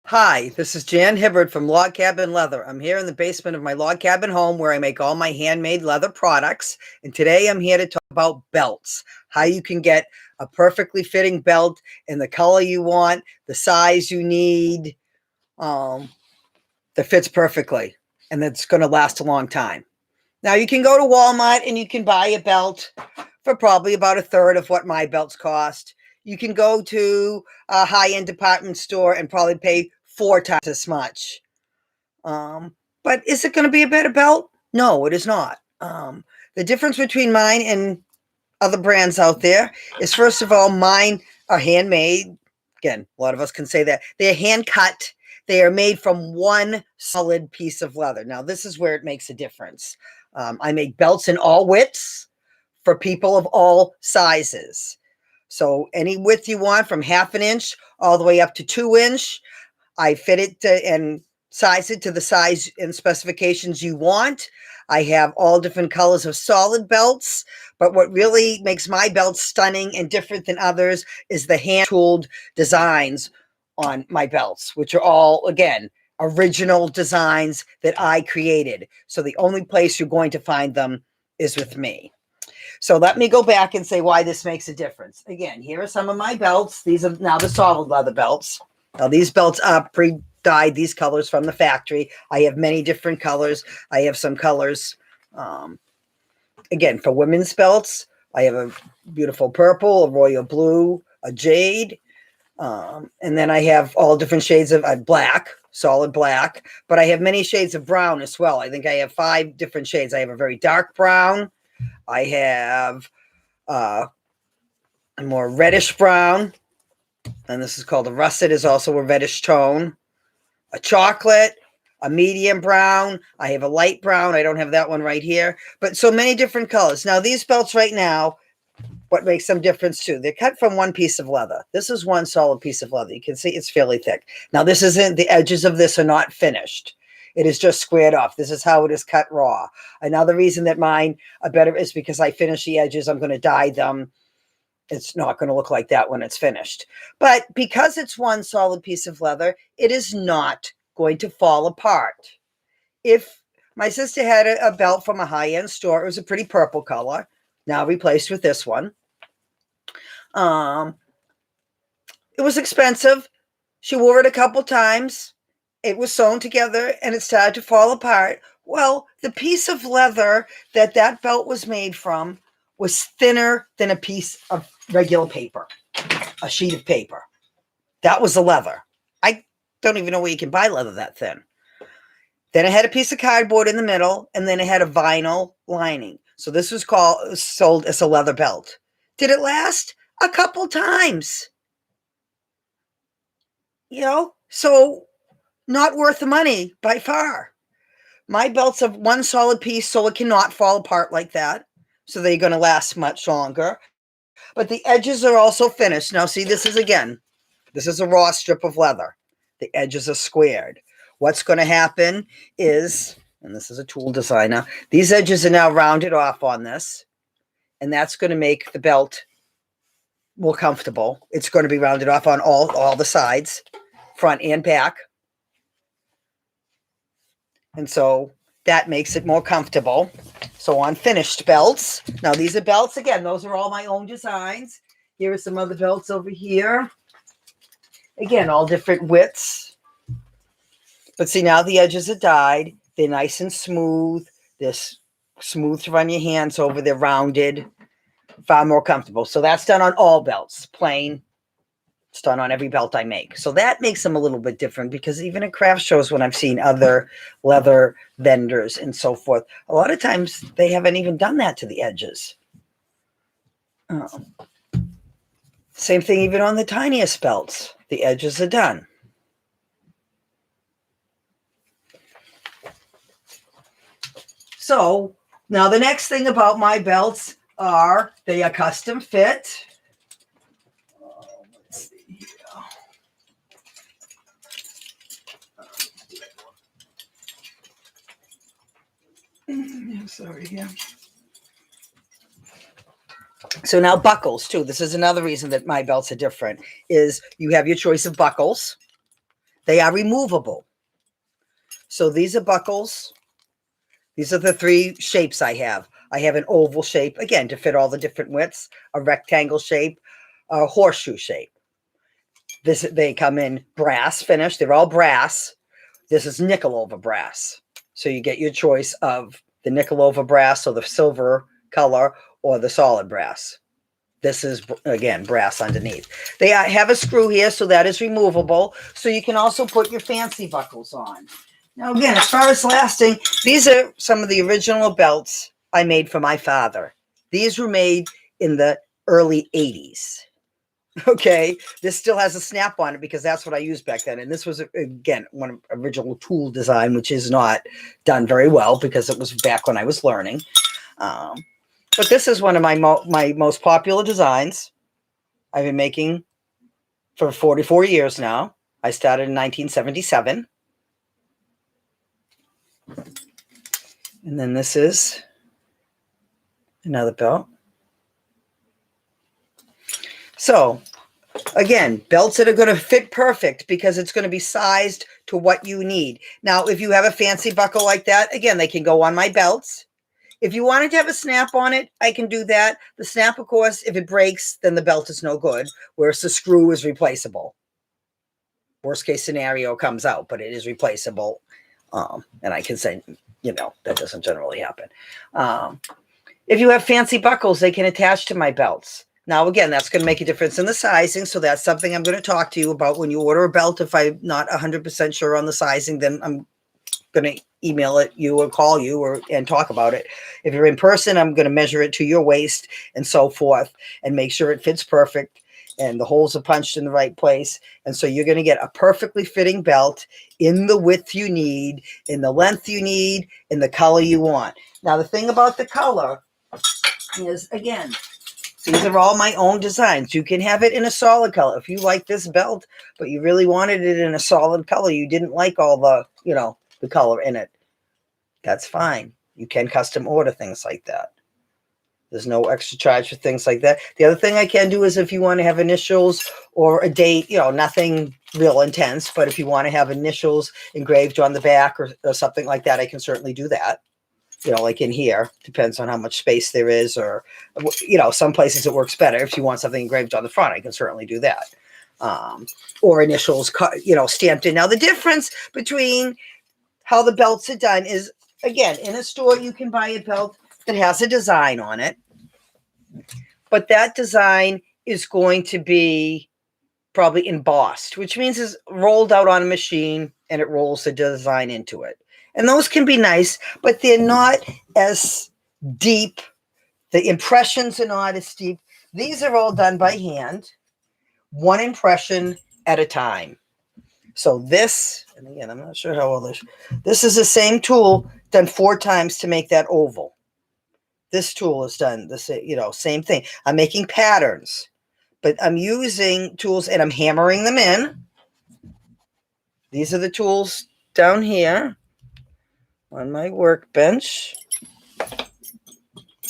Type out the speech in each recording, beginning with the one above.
Hi, this is Jan Hibbard from Log Cabin Leather. I'm here in the basement of my log cabin home where I make all my handmade leather products. And today I'm here to talk about belts, how you can get a perfectly fitting belt in the color you want, the size you need, that fits perfectly and that's going to last a long time. Now you can go to Walmart and you can buy a belt for probably about a third of what my belts cost. You can go to a high-end department store and probably pay 4 times as much. But is it going to be a better belt? No, it is not. The difference between mine and other brands out there is, first of all, mine are handmade. Again, a lot of us can say that. They're hand cut. They are made from one solid piece of leather. Now, this is where it makes a difference. I make belts in all widths for people of all sizes. So any width you want, from 1/2 inch all the way up to 2 inch, I fit it and size it to the size and specifications you want. I have all different colors of solid belts, but what really makes my belts stunning and different than others is the hand-tooled designs on my belts, which are all, again, original designs that I created. So the only place you're going to find them is with me. So let me go back and say why this makes a difference. Again, here are some of my belts. These are now the solid leather belts. Now these belts are pre-dyed, these colors from the factory. I have many different colors. I have some colors, again, for women's belts. I have a beautiful purple, a royal blue, a jade, and then I have all different shades of black, solid black, but I have many shades of brown as well. I think I have 5 different shades. I have a very dark brown. I have a more reddish brown, and this is called a russet, is also a reddish tone, a chocolate, a medium brown. I have a light brown. I don't have that one right here, but so many different colors. Now these belts right now, what makes them different too, they're cut from one piece of leather. This is one solid piece of leather. You can see it's fairly thick. Now this isn't, the edges of this are not finished. It is just squared off. This is how it is cut raw. Another reason that mine are better is because I finish the edges. I'm going to dye them. It's not going to look like that when it's finished. But because it's one solid piece of leather, it is not going to fall apart. If my sister had a belt from a high-end store, it was a pretty purple color, now replaced with this one. It was expensive. She wore it a couple times. It was sewn together and it started to fall apart. Well, the piece of leather that that belt was made from was thinner than a piece of regular paper, a sheet of paper. That was the leather. I don't even know where you can buy leather that thin. Then it had a piece of cardboard in the middle, and then it had a vinyl lining. So this was sold as a leather belt. Did it last? A couple times. You know, so not worth the money by far. My belts are one solid piece, so it cannot fall apart like that. So they're going to last much longer. But the edges are also finished. Now, see, this is, again, this is a raw strip of leather. The edges are squared. What's going to happen is, and this is a tool designer, these edges are now rounded off on this, and that's going to make the belt more comfortable. It's going to be rounded off on all the sides, front and back. And so that makes it more comfortable. So on finished belts, now these are belts, again, those are all my own designs. Here are some other belts over here. Again, all different widths. But see, now the edges are dyed. They're nice and smooth. They're smooth to run your hands over. They're rounded, far more comfortable. So that's done on all belts, plain. It's done on every belt I make. So that makes them a little bit different, because even at craft shows, when I've seen other leather vendors and so forth, a lot of times they haven't even done that to the edges. Same thing even on the tiniest belts. The edges are done. So now the next thing about my belts are they are custom fit. Let's see here. Sorry, yeah. So now buckles too. This is another reason that my belts are different, is you have your choice of buckles. They are removable. So these are buckles. These are the 3 shapes I have. I have an oval shape, again, to fit all the different widths, a rectangle shape, a horseshoe shape. They come in brass finish. They're all brass. This is nickel over brass. So you get your choice of the nickel over brass, or the silver color, or the solid brass. This is, again, brass underneath. They have a screw here, so that is removable. So you can also put your fancy buckles on. Now, again, as far as lasting, these are some of the original belts I made for my father. These were made in the early 80s. Okay, this still has a snap on it because that's what I used back then. And this was, again, one original tool design, which is not done very well because it was back when I was learning. But this is one of my most popular designs I've been making for 44 years now. I started in 1977. And then this is another belt. So, again, belts that are going to fit perfect because it's going to be sized to what you need. Now, if you have a fancy buckle like that, again, they can go on my belts. If you wanted to have a snap on it, I can do that. The snap, of course, if it breaks, then the belt is no good, whereas the screw is replaceable. Worst case scenario comes out, but it is replaceable. And I can say, that doesn't generally happen. If you have fancy buckles, they can attach to my belts. Now, again, that's going to make a difference in the sizing. So that's something I'm going to talk to you about when you order a belt. If I'm not 100% sure on the sizing, then I'm going to email it you or call you and talk about it. If you're in person, I'm going to measure it to your waist and so forth and make sure it fits perfect and the holes are punched in the right place. And so you're going to get a perfectly fitting belt in the width you need, in the length you need, in the color you want. Now, the thing about the color is, again, these are all my own designs. You can have it in a solid color. If you like this belt, but you really wanted it in a solid color, you didn't like all the, the color in it, that's fine. You can custom order things like that. There's no extra charge for things like that. The other thing I can do is if you want to have initials or a date, nothing real intense, but if you want to have initials engraved on the back or something like that, I can certainly do that. Like in here, depends on how much space there is, or, some places it works better. If you want something engraved on the front, I can certainly do that. Or initials, stamped in. Now, the difference between how the belts are done is, again, in a store, you can buy a belt that has a design on it, but that design is going to be probably embossed, which means it's rolled out on a machine and it rolls the design into it. And those can be nice, but they're not as deep. The impressions are not as deep. These are all done by hand, one impression at a time. So this, and again, I'm not sure how well this is the same tool done 4 times to make that oval. This tool is done the same, same thing. I'm making patterns, but I'm using tools and I'm hammering them in. These are the tools down here on my workbench.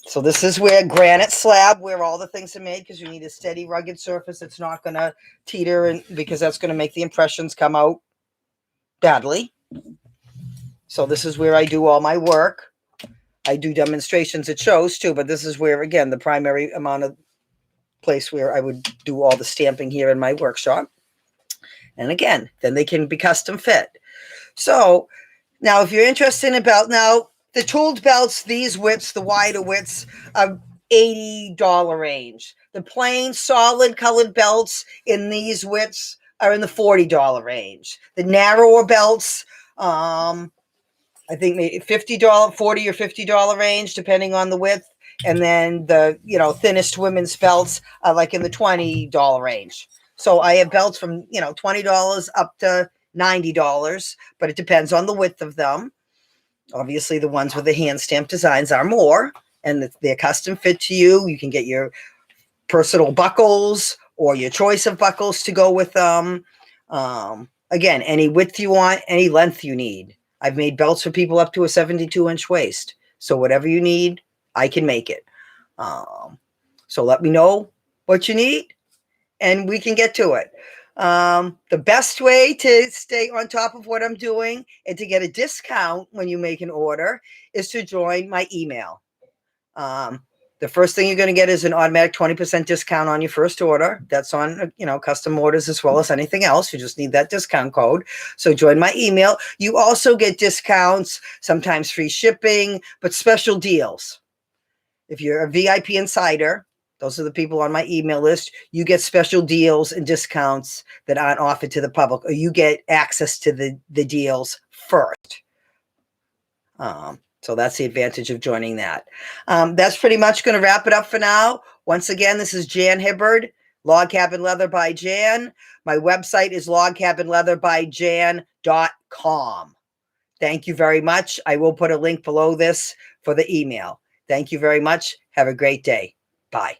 So this is where granite slab, where all the things are made, because you need a steady, rugged surface. It's not going to teeter, and because that's going to make the impressions come out badly. So this is where I do all my work. I do demonstrations at shows too, but this is where, again, the primary amount of place where I would do all the stamping here in my workshop. And again, then they can be custom fit. So now if you're interested in a belt, now the tooled belts, these widths, the wider widths, are $80 range. The plain solid colored belts in these widths are in the $40 range. The narrower belts, I think maybe $50, $40 or $50 range, depending on the width. And then the, thinnest women's belts are like in the $20 range. So I have belts from, $20 up to $90, but it depends on the width of them. Obviously, the ones with the hand stamped designs are more, and they're custom fit to you. You can get your personal buckles or your choice of buckles to go with them. Again, any width you want, any length you need. I've made belts for people up to a 72-inch waist. So whatever you need, I can make it. So let me know what you need, and we can get to it. The best way to stay on top of what I'm doing and to get a discount when you make an order is to join my email. The first thing you're going to get is an automatic 20% discount on your first order. That's on, custom orders as well as anything else. You just need that discount code. So join my email. You also get discounts, sometimes free shipping, but special deals. If you're a VIP insider, those are the people on my email list, you get special deals and discounts that aren't offered to the public, or you get access to the deals first. So that's the advantage of joining that. That's pretty much going to wrap it up for now. Once again, this is Jan Hibbard, Log Cabin Leather by Jan. My website is logcabinleatherbyjan.com. Thank you very much. I will put a link below this for the email. Thank you very much. Have a great day. Bye.